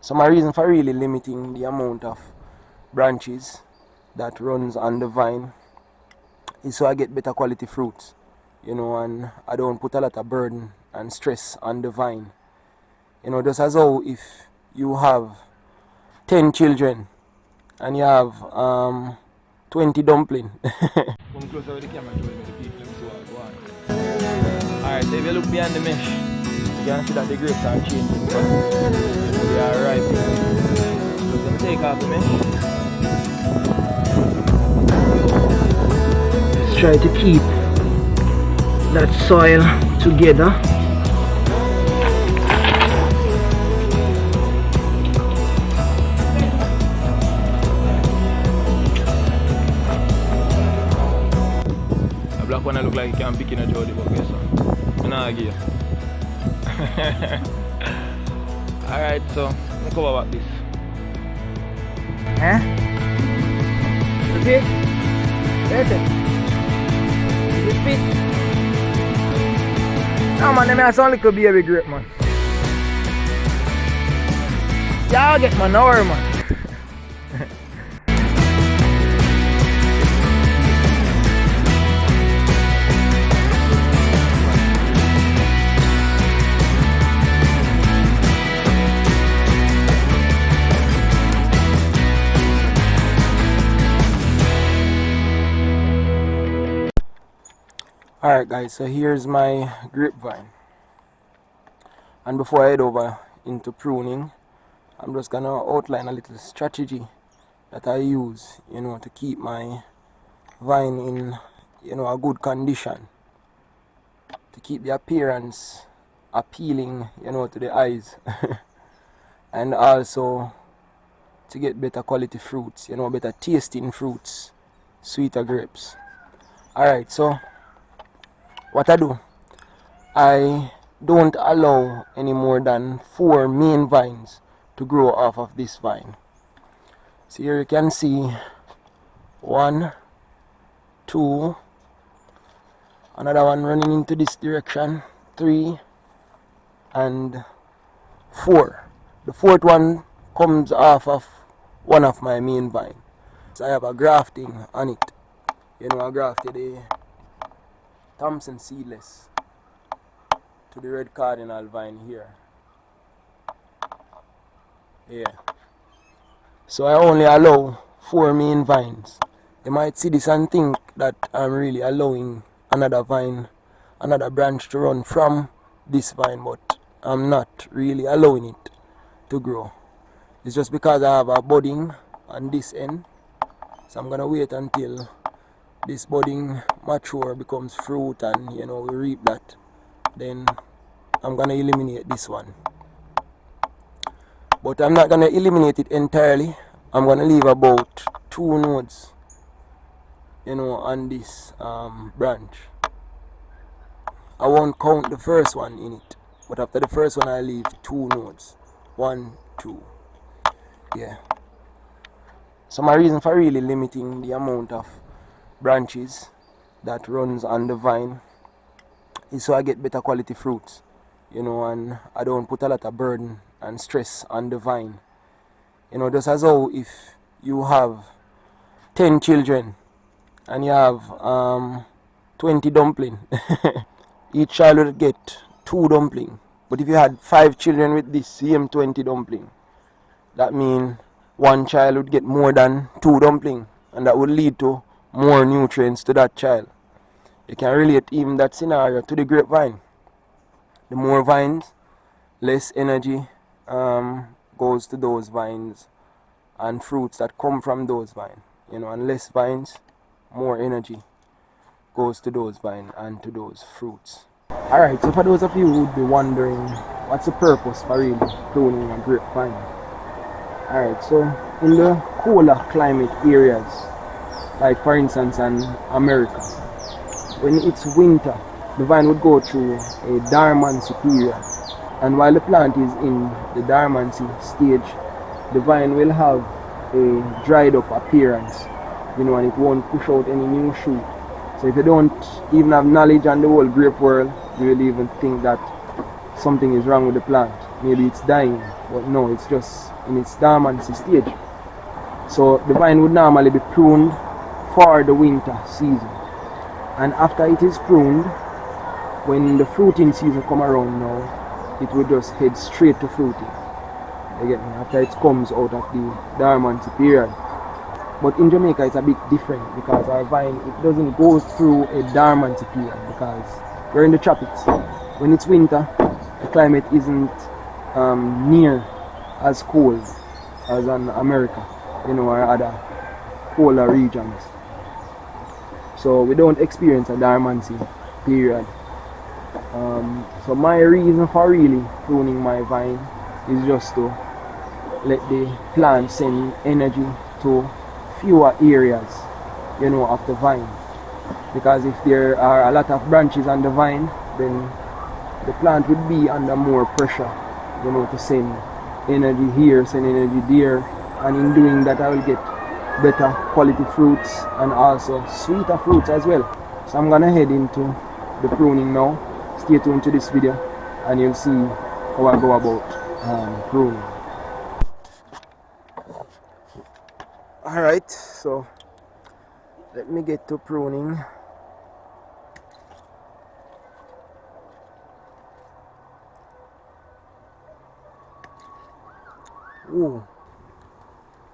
So my reason for really limiting the amount of branches that runs on the vine is so I get better quality fruits, you know, and I don't put a lot of burden and stress on the vine. You know, just as how if you have 10 children and you have 20 dumpling. Come closer with the camera to the people and so on. Alright, so if you look behind the mesh, you can see that the grapes are changing color. They are ripe. So I'm going to take off the mesh. Let's try to keep that soil together. The black one look like he can pick in a Jody bucket, so I'm not give. Alright, so let's cover about this. Huh? Repeat. Listen. Repeat. No man, them are some little baby grape, man. Y'all get my hour, man. Alright guys, so here's my grapevine, and before I head over into pruning, I'm just gonna outline a little strategy that I use, you know, to keep my vine in, you know, a good condition, to keep the appearance appealing, you know, to the eyes and also to get better quality fruits, you know, better tasting fruits, sweeter grapes. Alright, so what I do, I don't allow any more than 4 main vines to grow off of this vine. So here you can see 1, 2, another one running into this direction, 3 and 4. The 4th one comes off of one of my main vines. So I have a grafting on it. You know, I grafted a Thompson seedless to the red cardinal vine here. Yeah. So I only allow 4 main vines. You might see this and think that I'm really allowing another vine, another branch to run from this vine, but I'm not really allowing it to grow. It's just because I have a budding on this end. So I'm gonna wait until this budding mature, becomes fruit, and you know, we reap that. Then I'm gonna eliminate this one. But I'm not gonna eliminate it entirely. I'm gonna leave about 2 nodes, you know, on this branch. I won't count the first one in it, but after the first one I leave 2 nodes. 1, 2. Yeah. So my reason for really limiting the amount of branches that runs on the vine is so I get better quality fruits, you know, and I don't put a lot of burden and stress on the vine. You know, just as how if you have 10 children and you have 20 dumpling, each child will get 2 dumpling. But if you had 5 children with this same 20 dumpling, that means one child would get more than 2 dumpling, and that would lead to more nutrients to that child. You can relate even that scenario to the grapevine. The more vines, less energy goes to those vines and fruits that come from those vines, you know, and less vines, more energy goes to those vines and to those fruits. Alright, so for those of you who would be wondering what's the purpose for really pruning a grapevine. Alright, so in the cooler climate areas, like for instance in America, when it's winter, the vine would go through a dormancy period, and while the plant is in the dormancy stage, the vine will have a dried up appearance, you know, and it won't push out any new shoot. So if you don't even have knowledge on the whole grape world, you will even think that something is wrong with the plant. maybe it's dying, but no, it's just in its dormancy stage. So the vine would normally be pruned for the winter season, and after it is pruned, when the fruiting season come around now, it would just head straight to fruiting. You get me? After it comes out of the dormancy period. But in Jamaica it's a bit different because our vine, it doesn't go through a dormancy period because we're in the tropics. When it's winter, the climate isn't near as cold as in America, you know, or other polar regions. So we don't experience a dormancy period. So my reason for really pruning my vine is just to let the plant send energy to fewer areas, you know, of the vine. Because if there are a lot of branches on the vine, then the plant would be under more pressure, you know, to send energy here, send energy there, and in doing that I will get better quality fruits and also sweeter fruits as well. So I'm gonna head into the pruning now. Stay tuned to this video and you'll see how I go about pruning. Alright, so let me get to pruning. Ooh,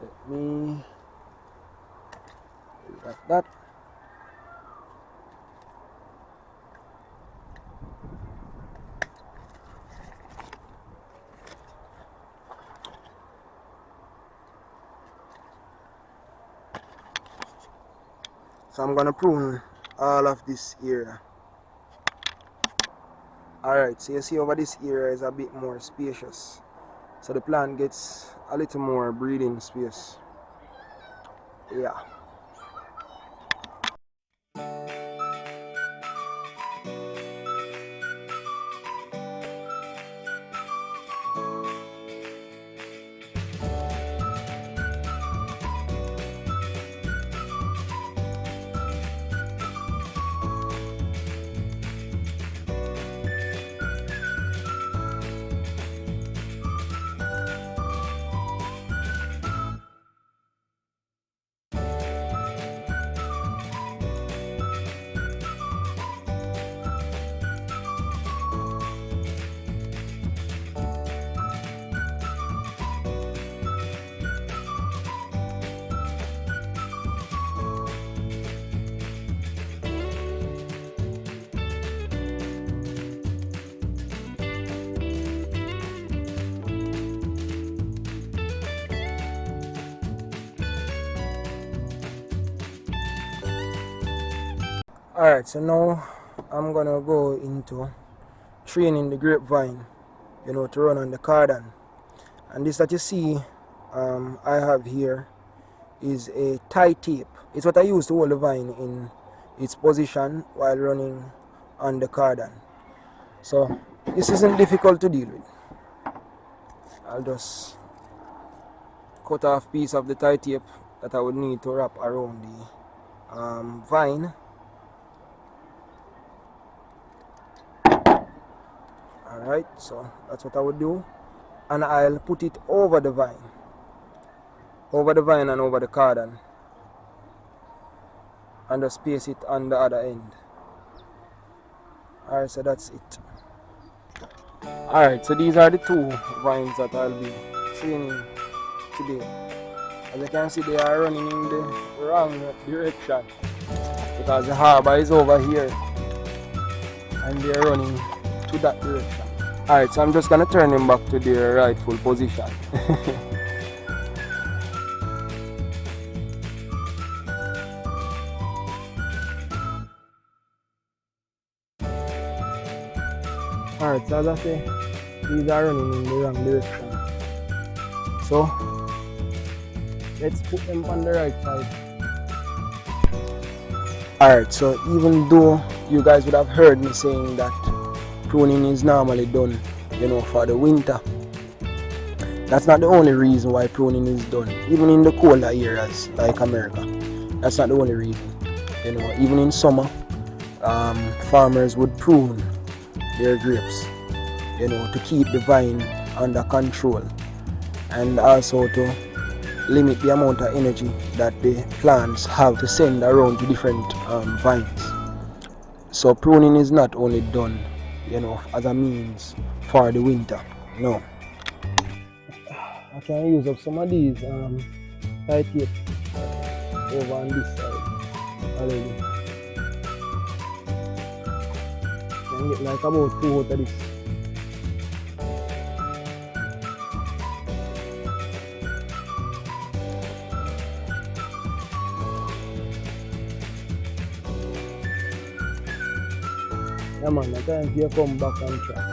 let me do that. So I'm gonna prune all of this area. Alright, so you see over this area is a bit more spacious. So the plant gets a little more breathing space. Yeah. Alright, so now I'm gonna go into training the grapevine, you know, to run on the cordon. And this that you see I have here is a tie tape. It's what I use to hold the vine in its position while running on the cordon. So this isn't difficult to deal with. I'll just cut off a piece of the tie tape that I would need to wrap around the vine. Alright, so that's what I would do. And I'll put it over the vine. Over the vine and over the cordon. And just place it on the other end. Alright, so that's it. Alright, so these are the two vines that I'll be training today. As you can see, they are running in the wrong direction because the harbor is over here and they're running to that direction. Alright, so I'm just gonna turn them back to their rightful position. Alright, so as I say, these are running in the wrong direction. So let's put them on the right side. Alright, so even though you guys would have heard me saying that pruning is normally done, you know, for the winter, that's not the only reason why pruning is done. Even in the colder areas like America, that's not the only reason. You know, even in summer, farmers would prune their grapes, you know, to keep the vine under control, and also to limit the amount of energy that the plants have to send around to different vines. So pruning is not only done, as a means for the winter. No. I can use up some of these tight tape over on this side already. Can get like about 2 out of this. Yeah man, I time for you to come back on track.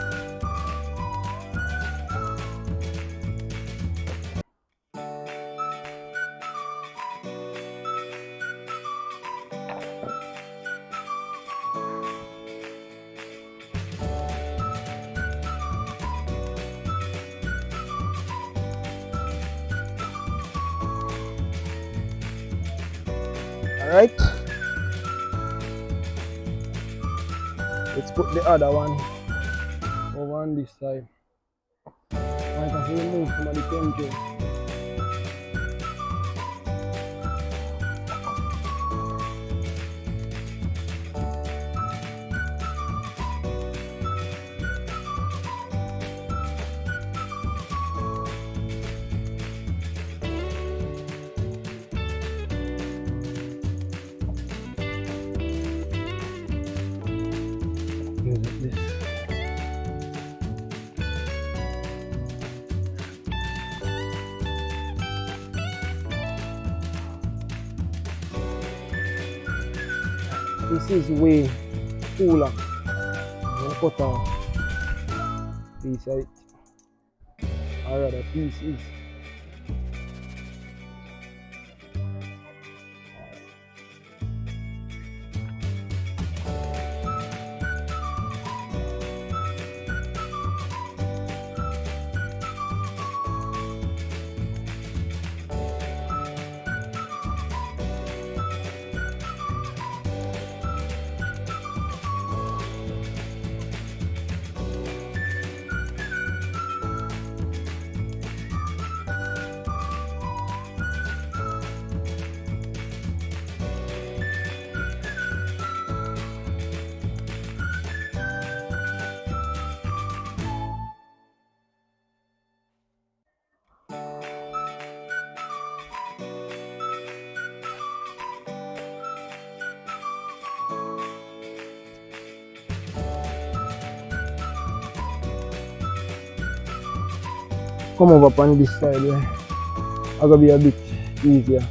Alright, let's put the other one over on this side. I can remove some of the chemicals. This is way cooler. I'm going to cut off piece of it, or rather pieces. Come over on this side here. It's gonna be a bit easier.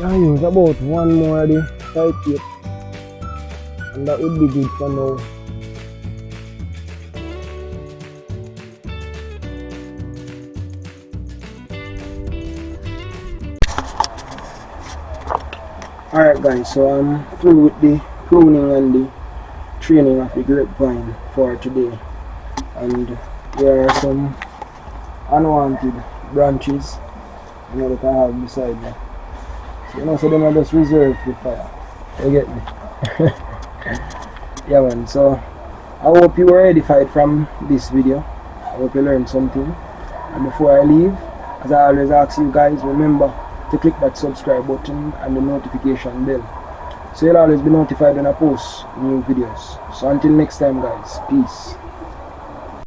I use about one more of the tight tape, and that would be good for now. Alright guys, so I'm through with the pruning and the training of the grapevine for today, and there are some unwanted branches that I have beside me. So so them are just reserved for fire. You get me? Yeah man, so I hope you were edified from this video. I hope you learned something. And before I leave, as I always ask you guys, remember to click that subscribe button and the notification bell, so you'll always be notified when I post new videos. So until next time guys, peace.